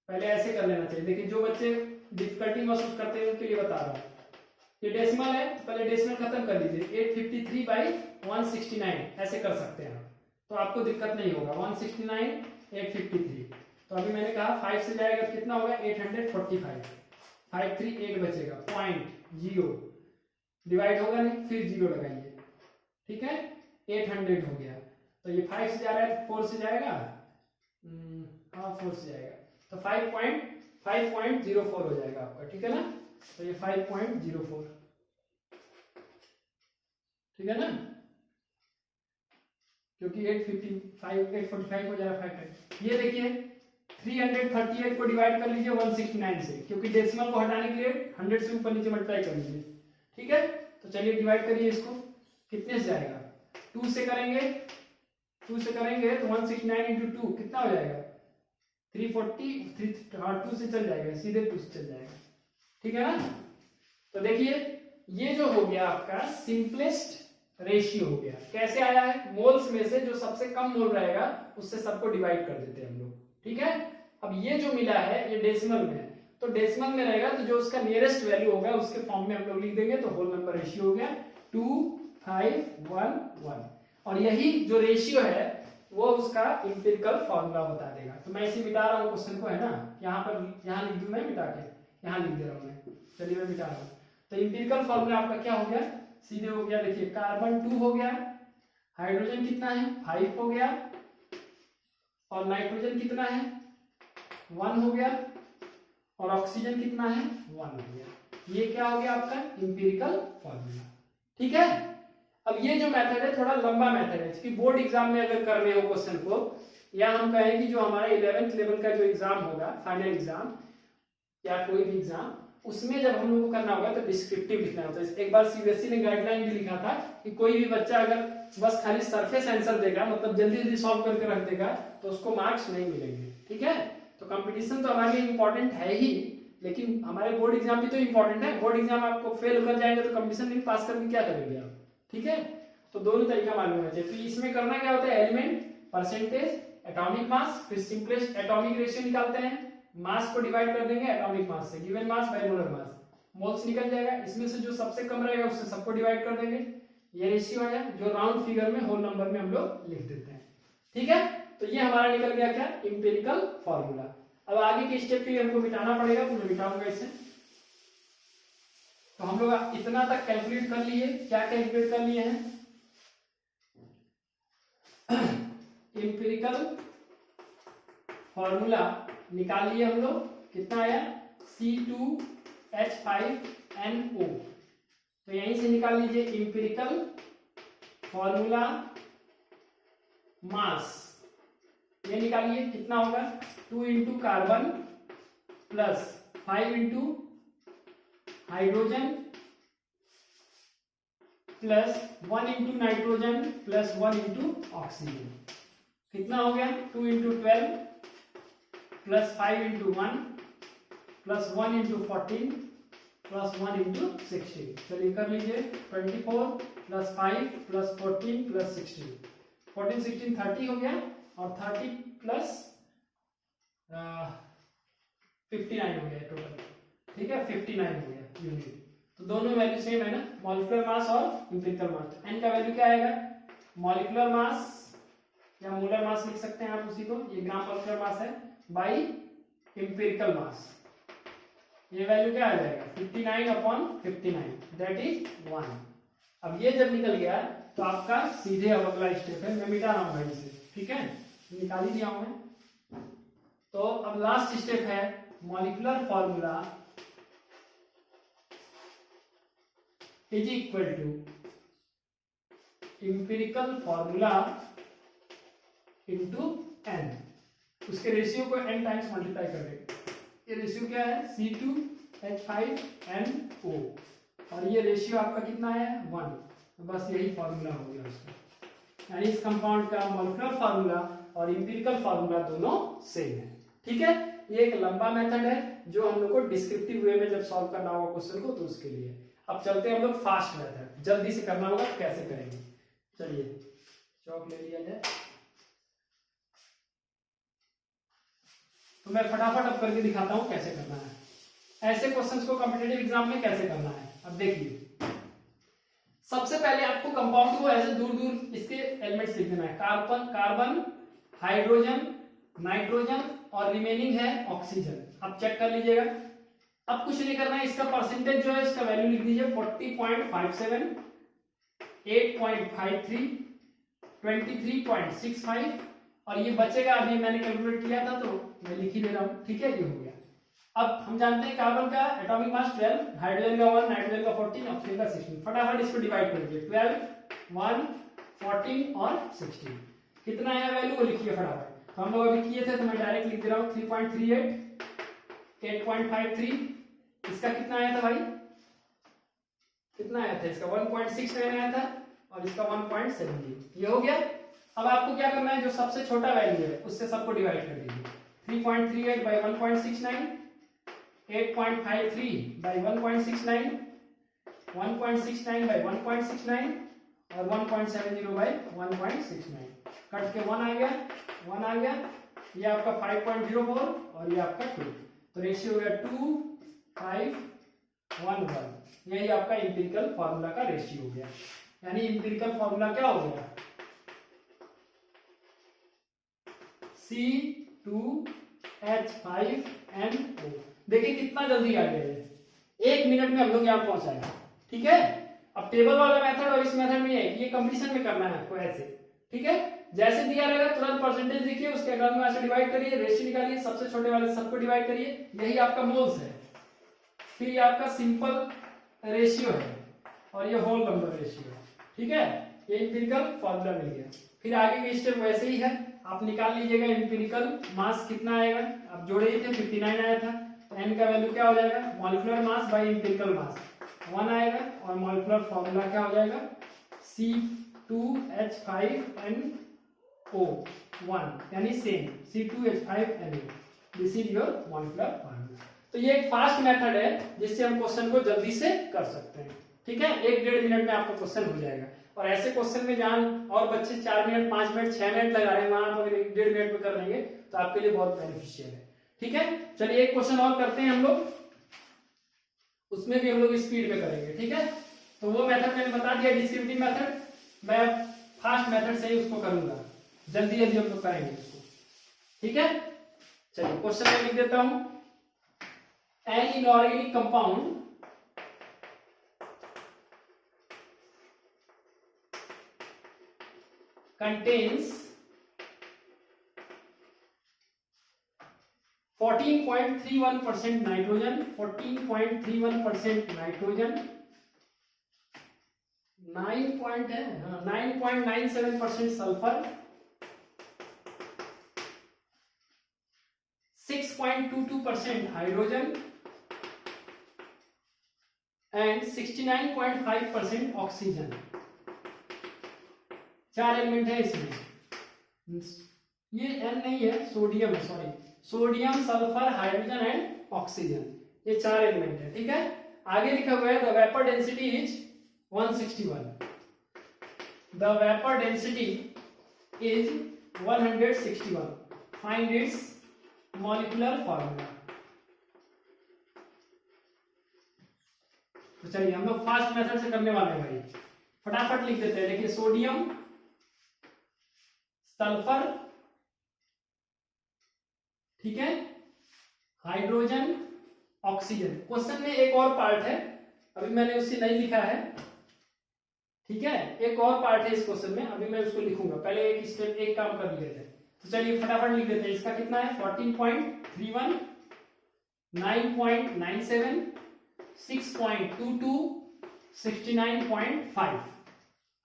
पहले ऐसे कर लेना चाहिए। देखिए जो बच्चे डिफिकल्टी महसूस करते हैं उनके लिए बता रहा हूँ, ये डेसिमल है तो पहले डेसिमल खत्म कर लीजिए, 853 बाई 169 ऐसे कर सकते हैं, तो आपको दिक्कत नहीं होगा। 169 853, तो अभी मैंने कहा 5 से जाएगा कितना होगा, 845, 538 बचेगा, पॉइंट 0 डिवाइड होगा नहीं, फिर 0 लगाइए, ठीक है, 800 हो गया। तो ये 5 से जा रहा है, 4 से जाएगा, हाँ 4 से जाएगा, तो 5.04 हो जाएगा आपका, ठीक है ना। तो ये 5.04, ठीक है ना, क्योंकि 845 हो जाएगा 5। ये देखिए 338 को डिवाइड कर लीजिए 169 से, क्योंकि डेसिमल को हटाने के लिए 100 से ऊपर नीचे मल्टीप्लाई कर लीजिए, ठीक है। तो चलिए डिवाइड करिए इसको, कितने से जाएगा, 2 से करेंगे, 2 से करेंगे तो 169 इंटू 2 कितना हो जाएगा, 340, हाँ 2 से चल जाएगा, सीधे 2 से चल जाएगा, ठीक है ना। तो देखिए ये जो हो गया आपका सिंपलेस्ट रेशियो हो गया। कैसे आया है, मोल्स में से जो सबसे कम मोल रहेगा उससे सबको डिवाइड कर देते हैं हम लोग, ठीक है। अब ये जो मिला है ये डेसिमल में है, तो डेसिमल में रहेगा तो जो उसका नियरेस्ट वैल्यू होगा उसके फॉर्म में हम लोग लिख देंगे, तो होल नंबर रेशियो हो गया 2511। और यही जो रेशियो है वो उसका इंपिरिकल फॉर्मूला बता देगा। तो मैं इसे मिटा रहा हूँ क्वेश्चन को, है ना, यहाँ पर यहाँ लिख दूं मैं, मिटा के यहाँ लिख दे रहा हूँ मैं, चलिए मैं मिटा रहा हूँ। तो इंपिरिकल फॉर्मूला आपका क्या हो गया, सीधे हो गया, देखिए कार्बन 2 हो गया, हाइड्रोजन कितना है 5 हो गया, और नाइट्रोजन कितना है 1 हो गया, और ऑक्सीजन कितना है 1 हो गया। ये क्या हो गया आपका इंपिरिकल फॉर्मूला, ठीक है। अब ये जो मेथड है थोड़ा लंबा मेथड है, क्योंकि बोर्ड एग्जाम में अगर करने हो क्वेश्चन को, या हम कहें कि जो हमारा 11th लेवल का जो एग्जाम होगा, फाइनल एग्जाम या कोई भी एग्जाम, उसमें जब हम लोग को करना होगा तो डिस्क्रिप्टिव लिखना होता है। एक बार सीबीएसई ने गाइडलाइन भी लिखा था कि कोई भी बच्चा अगर बस खाली सरफेस आंसर देगा, मतलब जल्दी जल्दी सॉल्व करके रख देगा, तो उसको मार्क्स नहीं मिलेंगे, ठीक है। तो कंपटीशन तो हमारे लिए इंपॉर्टेंट है ही, लेकिन हमारे बोर्ड एग्जाम भी तो इंपॉर्टेंट है। बोर्ड एग्जाम आपको फेल कर जाएंगे तो कंपटीशन नहीं पास करके क्या करेंगे आप, ठीक है। तो दोनों तरीका मालूम होना चाहिए। तो इसमें करना क्या होता है, एलिमेंट, परसेंटेज, एटॉमिक मास, फिर सिंपलेस्ट एटॉमिक रेशियो निकालते हैं, मास को डिवाइड कर देंगे एटॉमिक मास से, given mass by molar mass, moles निकल जाएगा। इसमें से जो सबसे कम रहेगा उससे सबको डिवाइड कर देंगे, ये रेशियो आ जाए, जो राउंड फिगर में होल नंबर में हम लोग लिख देते हैं, ठीक है। तो ये हमारा निकल गया क्या, इंपिरिकल फॉर्मूला। अब आगे के स्टेप पे हमको मिटाना पड़ेगा, तो मैं मिटाऊंगा इसे। तो हम लोग इतना तक कैलकुलेट कर लिए, क्या कैलकुलेट कर लिए हैं, इंपिरिकल फॉर्मूला निकाल लिए हम लोग, कितना आया C2H5NO। तो यहीं से निकाल लीजिए इंपिरिकल फॉर्मूला मास, ये निकालिए कितना होगा, 2 into carbon plus 5 into hydrogen plus 1 into nitrogen plus 1 into oxygen, कितना हो गया 2 into 12 plus 5 into 1 plus 1 into 14 plus 1 into 16। चलिए कर लीजिए 24 प्लस 5 प्लस 14 प्लस 16, 14 16 30 हो गया और 30 प्लस 59 हो गया टोटल, ठीक है 59 हो गया यूनिट। तो दोनों वैल्यू सेम है ना, मॉलिक्यूलर मास और एम्पिरिकल मास। एन का वैल्यू क्या आएगा, मॉलिक्यूलर मास या मोलर मास लिख सकते हैं आप उसी को, ये ग्राम मॉलिक्यूलर मास है बाई एम्पिरिकल मास, ये वैल्यू क्या आ जाएगा 59 अपॉन 59 दैट इज 1। अब ये जब निकल गया तो आपका सीधे अब अगला स्टेप है, मैं मिटा रहा हूं भाई इसे, ठीक है निकाल ही दिया हूं मैं। तो अब लास्ट स्टेप है molecular formula is equal to empirical formula into n, उसके रेशियो को n टाइम्स मल्टीप्लाई कर देंगे। ये रेशियो क्या है C2H5NO और ये रेशियो आपका कितना है 1, तो बस यही फॉर्मूला हो गया उसका, यानी इस कंपाउंड का मॉलिक्यूलर फार्मूला और एम्पिरिकल फार्मूला दोनों सेम है, ठीक है। ये एक लंबा मेथड है जो हम लोग को डिस्क्रिप्टिव वे में जब सॉल्व करना होगा क्वेश्चन को तो उसके लिए। अब चलते हैं हम लोग फास्ट मेथड, जल्दी से करना होगा तो कैसे करेंगे। चलिए चौक ले लिया जाए, तो मैं फटाफट अब करके दिखाता हूं कैसे करना है। ऐसे क्वेश्चंस को कॉम्पिटिटिव एग्जाम में कैसे करना है अब देखिए। सबसे पहले आपको कंपाउंड को ऐसे दूर दूर इसके एलिमेंट्स लिख देना है, कार्बन कार्बन हाइड्रोजन नाइट्रोजन और रिमेनिंग है ऑक्सीजन। आप चेक कर लीजिएगा, अब कुछ नहीं करना है, इसका परसेंटेज जो है इसका वैल्यू लिख दीजिए 40.57 8.53 23.65 और ये बचेगा, अभी मैंने कैलकुलेट किया था तो मैं लिख ही दे रहा हूं, ठीक है ये हो गया। अब हम जानते हैं कार्बन का एटॉमिक मास 12, हाइड्रोजन का 1, नाइट्रोजन का 14, ऑक्सीजन का 16। फटाफट इसको डिवाइड कर दीजिए 12 1 14 और 16, कितना है वैल्यू वो लिखिए फटाफट। तो हम लोग अभी किए थे तो मैं डायरेक्ट लिख दे रहा हूं 3.38 8.53, इसका कितना आया था भाई, कितना आया था इसका 1.69 आया था और इसका 1.70, ये हो गया। अब आपको क्या करना है, जो सबसे छोटा वैल्यू है उससे सबको डिवाइड कर दीजिए, 3.38 by 1.69, 8.53 by 1.69, 1.69 by 1.69 और 1.70 by 1.69, कट के 1 आ गया, 1 आ गया, ये आपका 5.04 और ये आपका 2, तो रेशियो हो गया 2 5 1 1, यही आपका एम्पिरिकल फार्मूला का रेशियो हो गया। यानी एम्पिरिकल फार्मूला क्या हो गया C2H5NO। देखिए कितना जल्दी आ गया है, 1 मिनट में हम लोग यहाँ पहुंचाए, ठीक है। अब टेबल वाला मेथड और इस मेथड में है, ये कंपटीशन में करना है आपको ऐसे, ठीक है। जैसे दिया रहेगा तुरंत परसेंटेज लिखिए, उसके अकाउंट में ऐसे डिवाइड करिए, रेशियो निकालिए, सबसे छोटे वाले सबको डिवाइड करिए, यही आपका मोल्स है। फिर ये आपका सिंपल रेशियो है और ये होल नंबर रेशियो है, ठीक है। ये एम्पिरिकल फार्मूला मिल गया। फिर आगे के स्टेप वैसे ही है, आप निकाल लीजिएगा एम्पिरिकल मास कितना आएगा, आप जोड़े ही थे 59 आया था, तो एन का वैल्यू क्या हो जाएगा, मॉलिक्यूलर मास बाय एम्पिरिकल मास 1 आएगा और मॉलिक्यूलर फार्मूला क्या हो जाएगा C2H5NO 1, यानी same C2H5NO, this is your molecular formula. तो ये एक फास्ट मेथड है जिससे हम क्वेश्चन को जल्दी से कर सकते हैं, ठीक है। 1-1.5 मिनट में आपका क्वेश्चन हो जाएगा। और ऐसे क्वेश्चन में जहां और बच्चे 4 मिनट 5 मिनट 6 मिनट लगा रहे हैं, वहां आप अगर 1-1.5 मिनट में कर लेंगे तो आपके लिए बहुत बेनिफिशियल है, ठीक है। चलिए एक क्वेश्चन और करते हैं हम लोग, उसमें भी हम लोग स्पीड में करेंगे, ठीक है। तो वो मेथड मैंने बता दिया डिस्क्रिप्टिव मेथड, मैं फास्ट मेथड से ही उसको करूंगा, जल्दी जल्दी हम लोग करेंगे उसको, ठीक है। चलिए क्वेश्चन में लिख देता हूं, an inorganic compound contains 14.31% nitrogen, 14.31% nitrogen, 9.97% sulfur, 6.22% hydrogen and 69.5% oxygen. 4 element है इसमें, ये N नहीं है, सोडियम है, sorry, sodium, sulphur, hydrogen and oxygen, ये 4 एलिमेंट है। ठीक है, आगे लिखा हुआ है the vapour density is 161, the vapour density is 161, find its molecular formula. तो चलिए हम लोग फास्ट मेथड से करने वाले हैं भाई, फटाफट लिख देते हैं। देखिए सोडियम, सल्फर, ठीक है, हाइड्रोजन, ऑक्सीजन। क्वेश्चन में एक और पार्ट है, अभी मैंने उसे नहीं लिखा है, ठीक है, एक और पार्ट है इस क्वेश्चन में, अभी मैं उसको लिखूंगा। पहले एक स्टेप, एक काम कर लेते हैं। तो चलिए फटाफट लिख देते हैं। इसका कितना है 14.31, 9.97, 6.22, 69.5।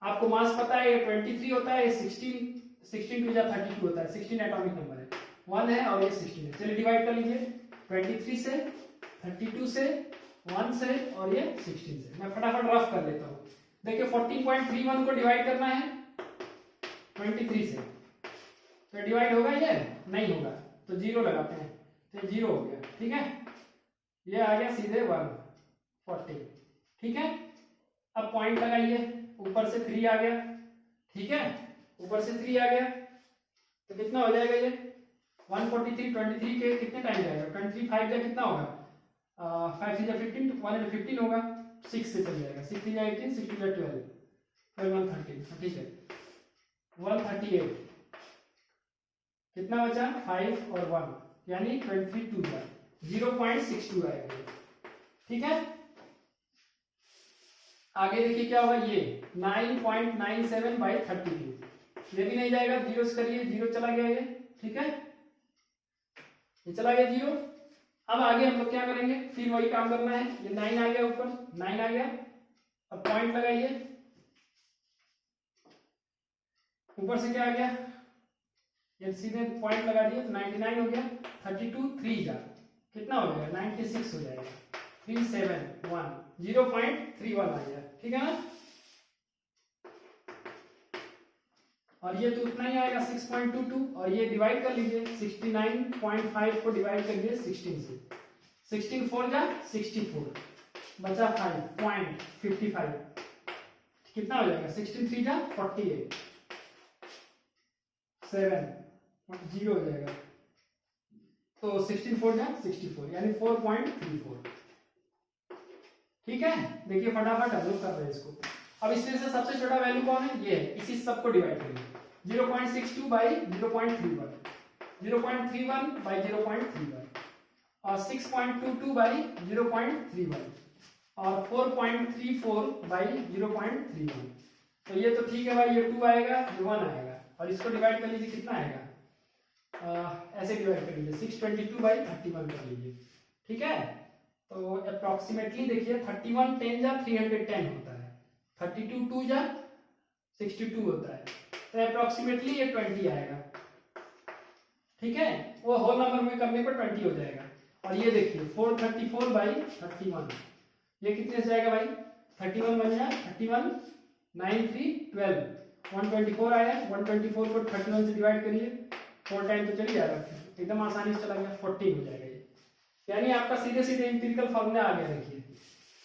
आपको मास पता है ये 23 होता है, ये 16 टू 32 होता है, 16 एटॉमिक नंबर है, 1 है और ये 16 है। चलिए डिवाइड कर लीजिए, 23 से, 32 से, 1 से और ये 16 से। मैं फटाफट रफ कर लेता हूँ। देखिए 14.31 को डिवाइड करना है 23 से, तो डिवाइड होगा ये? नहीं होगा, तो 0 लगाते हैं, तो 0 हो गया। ठीक है, ये आ गया सीधे 140। ठीक है, अब पॉइंट लगाइए, ऊपर से 3 आ गया, ठीक है, ऊपर से 3 आ गया, तो कितना हो जाएगा ये 143, 23 के कितने टाइम जाएगा, 23 5 का कितना होगा, 5 से 15, 115 होगा, 6 से चल जाएगा, 6 से 18, 6 से 12, फिर 130। ठीक है, 138, कितना बचा 5 और 1, यानी 23 2 का 0.62 आएगा। ठीक है, आगे देखिए क्या होगा, ये 9.97 बाई 32, ये भी नहीं जाएगा, 0 से करिए, 0 चला गया ये। ठीक है, ये चला गया 0। अब आगे हम लोग क्या करेंगे, फिर वही काम करना है। ये 9 आ गया, ऊपर 9 आ गया, अब पॉइंट लगाइए, ऊपर से क्या आ गया, ये सीधे पॉइंट लगा दिए, तो 99 हो गया, 32 3 जा कितना हो जाएगा 96 हो जाएगा, 371, 0.31 आ गया। ठीक है ना, और ये तो उतना ही आएगा 6.22, और ये डिवाइड कर लीजिए 69.5 को डिवाइड कर लीजिए 16 से, 16 4 जा 64, बचा 5.55, कितना हो जाएगा 16 3 जा 48, 7 0 हो जाएगा, तो 16 4 जा 64, यानी 4.34। ठीक है, देखिए फटाफट हम लोग कर रहे हैं इसको। अब इसमें से सबसे छोटा वैल्यू कौन है, ये है, इसी सबको डिवाइड करिए, 0.62 बाई 0.31, 0.31 बाई 0.31, और 6.22 बाई 0.31, और 4.34 बाई 0.31। तो ये तो ठीक है भाई, ये 2 आएगा, ये 1 आएगा, और इसको डिवाइड कर लीजिए, कितना आएगा, ऐसे डिवाइड कर लीजिए, 622 बाई 31 कर लीजिए। ठीक है, तो अप्रोक्सीमेटली देखिए 31 10 जा 310 होता है, 32 2 जा 62 होता है, तो अप्रोक्सीमेटली ये 20 आएगा। ठीक है, वो होल नंबर में करने पर 20 हो जाएगा। और ये देखिए 434 बाई 31, ये कितने से जाएगा भाई, 31 बन जाए, 31 9 3 12, 124 आया, 124 को 31 से डिवाइड करिए, 4 टाइम तो चली जाएगा, एकदम आसानी से चला गया, 14 हो जाएगा ये। यानी आपका सीधे सीधे इंपिरिकल फॉर्मूला आ गया। देखिए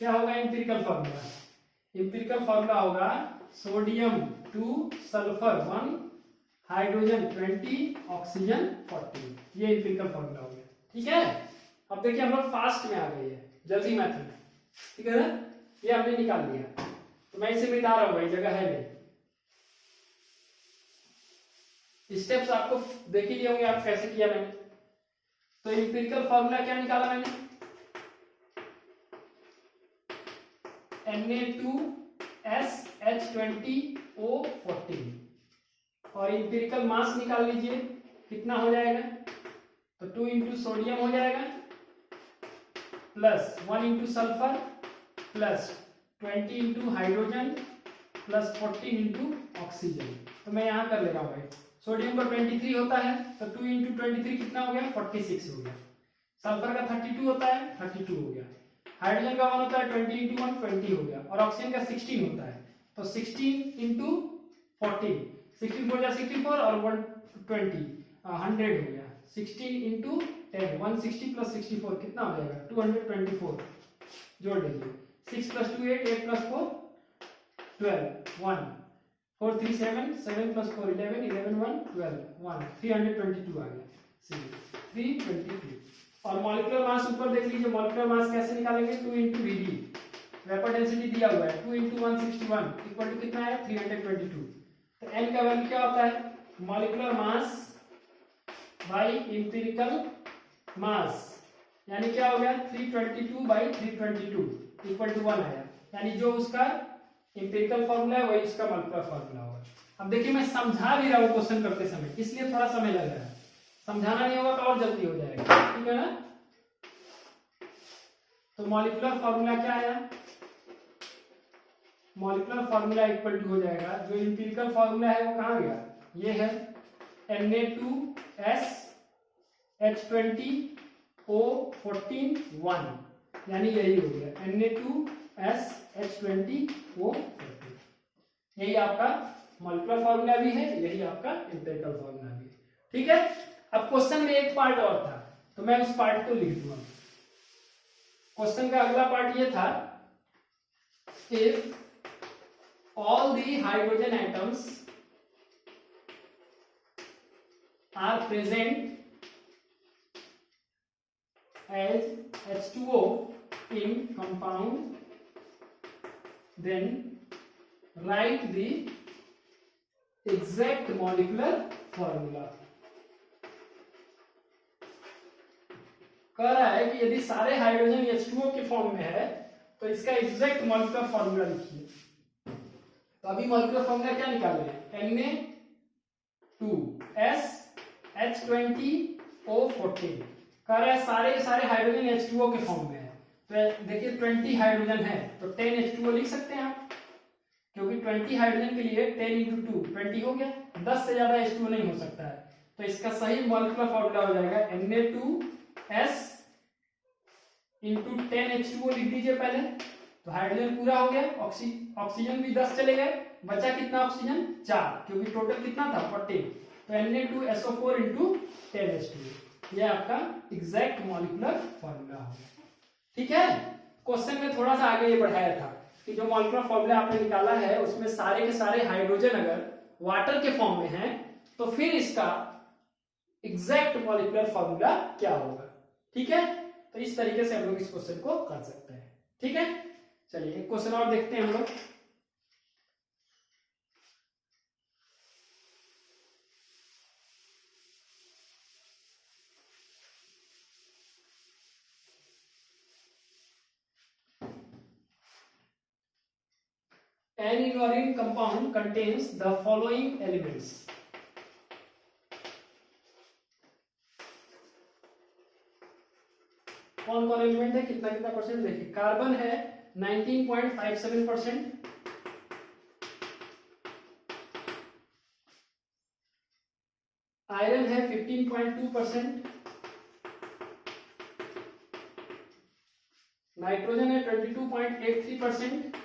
क्या होगा इंपिरिकल फॉर्मूला, इंपिरिकल फॉर्मूला होगा सोडियम 2, सल्फर 1, हाइड्रोजन 20, ऑक्सीजन 40, ये इंपिरिकल फॉर्मूला हो गया। ठीक है, अब देखिए हम लोग फास्ट में आ गए हैं, जल्दी मेथड। ठीक है ना, ये हमने निकाल लिया, तो मैं इसे मिटा रहा हूँ भाई, जगह है नहीं। स्टेप्स आपको देख ही लिए होंगे आप कैसे किया मैंने। तो इंपिरिकल फॉर्मूला क्या निकाला मैंने, Na2SH20O14, और इंपिरिकल मास निकाल लीजिए, कितना हो जाएगा, तो 2 इंटू सोडियम हो जाएगा, plus 1 into sulphur, plus 20 into hydrogen, plus 14 into oxygen. तो मैं यहां कर ले रहा हूं भाई, सोडियम का 23 होता है, तो 2 इंटू 23 कितना हो गया, 46 हो गया। सल्फर का 32 होता है, 32 हो गया। हाइड्रोजन का 1 होता है 20 इंटू 1 20 हो गया, और ऑक्सीजन का 16 होता है, तो 16 इंटू 14, 64 जा 64 और 120 100 हो गया। 16 इंटू 10 160 प्लस 64 कितना हो जाएगा 224, जोड़ दीजिए। 6 प्लस 2 8, 8 प्लस 4 12, 1 4 3 7, 7 प्लस 4 11, 11 1 12, 1 322 आ गया, 322। और मॉलिक्यूलर मास ऊपर देख लीजिए, मॉलिक्यूलर मास कैसे निकालेंगे, 2 इंटू वीडी, वेपर डेंसिटी दिया हुआ है 2 इंटू 161 इक्वल टू कितना है 322। तो n का वैल्यू क्या होता है, मॉलिक्यूलर मास बाई इंपिरिकल मास, यानी क्या हो गया 322 बाई 322 इक्वल टू 1 आया, यानी जो उसका इंपिरिकल फॉर्मूला है वही उसका मॉलिक्यूलर फॉर्मूला होगा। अब देखिए मैं समझा भी रहा हूँ क्वेश्चन करते समय, इसलिए थोड़ा समय लग रहा है, समझाना नहीं होगा तो और जल्दी हो जाएगा, ठीक है ना। तो मॉलिक्यूलर फॉर्मूला क्या आया, मॉलिक्यूलर फॉर्मूला इक्वल टू हो जाएगा, जो इंपिरिकल फॉर्मूला है वो कहाँ गया, ये है Na2S H20O14 1, यानी यही हो गया Na2S H20O14, यही आपका मॉलिक्यूलर फॉर्मूला भी है, यही आपका इंपिरिकल फॉर्मूला भी है, ठीक है। अब क्वेश्चन में एक पार्ट और था, तो मैं उस पार्ट को लिख दूंगा। क्वेश्चन का अगला पार्ट ये था, if all the hydrogen atoms are present as H2O in compound, then write the exact molecular formula। कह रहा है कि यदि सारे हाइड्रोजन H2O के फॉर्म में है तो इसका एग्जैक्ट मॉलिक्यूलर फॉर्मूला लिखिए। तो अभी मॉलिक्यूलर फॉर्मूला क्या निकाल रहे हैं, Na2S H20O14, कह रहा है सारे हाइड्रोजन H2O के फॉर्म में है। तो देखिए 20 हाइड्रोजन है तो 10 H2O लिख सकते हैं आप, क्योंकि 20 हाइड्रोजन के लिए 10 इंटू 2 20 हो गया, 10 से ज्यादा H2O नहीं हो सकता है। तो इसका सही मॉलिक्यूलर फॉर्मूला हो जाएगा Na2S इंटू 10 H2O लिख दीजिए पहले, तो हाइड्रोजन पूरा हो गया, ऑक्सीजन भी 10 चले गए, बचा कितना ऑक्सीजन 4, क्योंकि टोटल कितना था 40, तो Na2SO4 इंटू 10 H2O, ये आपका एग्जैक्ट मॉलिक्यूलर फॉर्मूला होगा, ठीक है। क्वेश्चन में थोड़ा सा आगे ये बढ़ाया था कि जो मॉलिक्यूलर फॉर्मूला आपने निकाला है उसमें सारे के सारे हाइड्रोजन अगर वाटर के फॉर्म में है तो फिर इसका एग्जैक्ट मॉलिक्यूलर फॉर्मूला क्या होगा, ठीक है। तो इस तरीके से हम लोग इस क्वेश्चन को कर सकते हैं, ठीक है। चलिए एक क्वेश्चन और देखते हैं हम लोग। An inorganic compound contains the following elements। कौन कौन एलिमेंट है, कितना कितना परसेंट देखिए, कार्बन है 19.57%, आयरन है 15.2%, नाइट्रोजन है 22.83%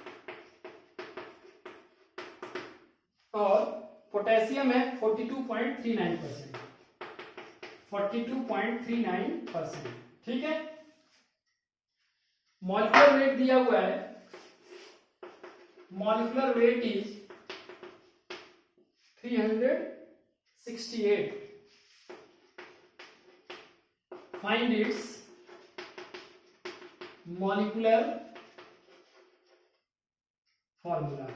और पोटेशियम है 42.39%, 42.39%, ठीक है। मॉलिक्यूलर वेट दिया हुआ है, molecular weight is 368, find its molecular formula.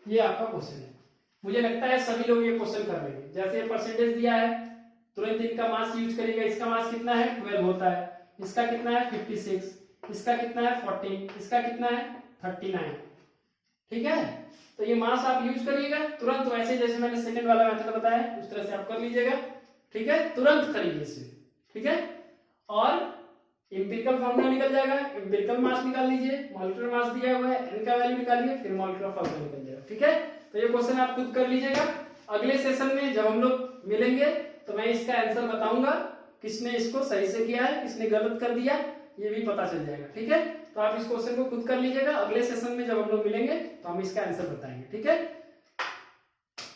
ये आपका क्वेश्चन है, मुझे लगता है सभी लोग ये क्वेश्चन कर रहे हैं। जैसे परसेंटेज दिया है तुरंत इनका मास यूज करिएगा, इसका मास कितना है 12 होता है, इसका कितना है 56, इसका कितना है 14, इसका कितना है 39, ठीक है। तो ये मास आप यूज करिएगा तुरंत, वैसे जैसे मैंने सेकंड वाला मेथड बताया उस तरह से आप कर लीजिएगा, ठीक है। तुरंत करिए इसे, ठीक है। और इंपिरिकल फॉर्मूला निकल जाएगा, इंपिरिकल मास निकाल लीजिए, मॉलिक्यूलर मास दिया हुआ है, n का वैल्यू निकालिए, फिर मॉलिक्यूलर फॉर्मूला निकल जाएगा, ठीक है। तो ये क्वेश्चन आप खुद कर लीजिएगा। अगले सेशन में जब हम लोग मिलेंगे तो मैं इसका आंसर बताऊंगा, किसने इसको सही से किया है, किसने गलत कर दिया, ये भी पता चल जाएगा। ठीक है, तो आप इस क्वेश्चन को खुद कर लीजिएगा। अगले सेशन में जब हम लोग मिलेंगे तो हम इसका आंसर बताएंगे। ठीक है,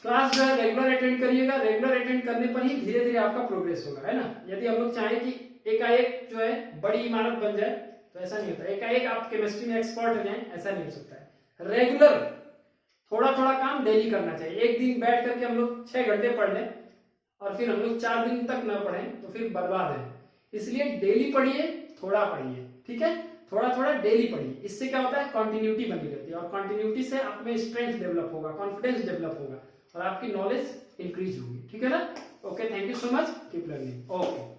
क्लास जो है रेगुलर अटेंड करिएगा। रेगुलर अटेंड करने पर ही धीरे धीरे आपका प्रोग्रेस होगा, है ना। यदि हम लोग चाहें कि एकाएक जो है बड़ी इमारत बन जाए तो ऐसा नहीं होता। एकाएक आप केमिस्ट्री में एक्सपर्ट हो जाए, ऐसा नहीं हो सकता है। रेगुलर थोड़ा थोड़ा काम डेली करना चाहिए। एक दिन बैठ करके हम लोग 6 घंटे पढ़ लें और फिर हम लोग 4 दिन तक न पढ़ें तो फिर बर्बाद है। इसलिए डेली पढ़िए, थोड़ा पढ़िए। ठीक है, थोड़ा थोड़ा डेली पढ़िए। इससे क्या होता है, कंटिन्यूटी बनी रहती है और कंटिन्यूटी से आप में स्ट्रेंथ डेवलप होगा, कॉन्फिडेंस डेवलप होगा और आपकी नॉलेज इंक्रीज होगी। ठीक है ना। Okay, thank you so much, keep learning. Okay.